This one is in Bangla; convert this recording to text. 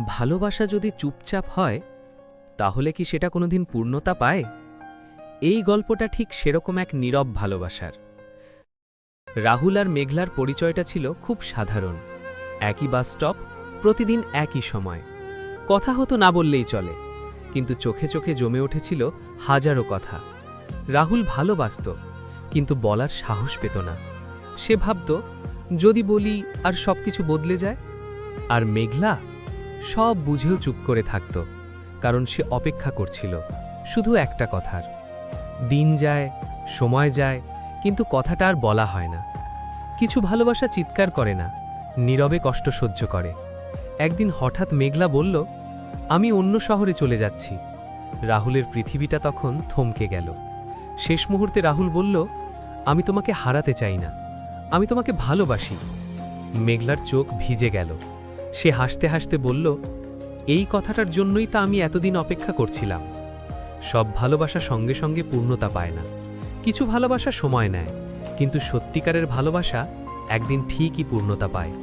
ভালোবাসা যদি চুপচাপ হয় তাহলে কি সেটা কোনোদিন পূর্ণতা পায়? এই গল্পটা ঠিক সেরকম এক নীরব ভালোবাসার। রাহুল আর মেঘলার পরিচয়টা ছিল খুব সাধারণ। একই বাস স্টপ, প্রতিদিন একই সময়। কথা হতো না বললেই চলে, কিন্তু চোখে চোখে জমে উঠেছিল হাজারো কথা। রাহুল ভালোবাসত, কিন্তু বলার সাহস পেত না। সে ভাবত, যদি বলি আর সবকিছু বদলে যায়। আর মেঘলা সব বুঝেও চুপ করে থাকত, কারণ সে অপেক্ষা করছিল শুধু একটা কথার। দিন যায়, সময় যায়, কিন্তু কথাটা আর বলা হয় না। কিছু ভালোবাসা চিৎকার করে না, নীরবে কষ্ট সহ্য করে। একদিন হঠাৎ মেঘলা বলল, আমি অন্য শহরে চলে যাচ্ছি। রাহুলের পৃথিবীটা তখন থমকে গেল। শেষ মুহূর্তে রাহুল বলল, আমি তোমাকে হারাতে চাই না, আমি তোমাকে ভালোবাসি। মেঘলার চোখ ভিজে গেল। সে হাসতে হাসতে বলল, এই কথাটার জন্যই তা আমি এতদিন অপেক্ষা করছিলাম। সব ভালোবাসা সঙ্গে সঙ্গে পূর্ণতা পায় না। কিছু ভালোবাসা সময় নেয়, কিন্তু সত্যিকারের ভালোবাসা একদিন ঠিকই পূর্ণতা পায়।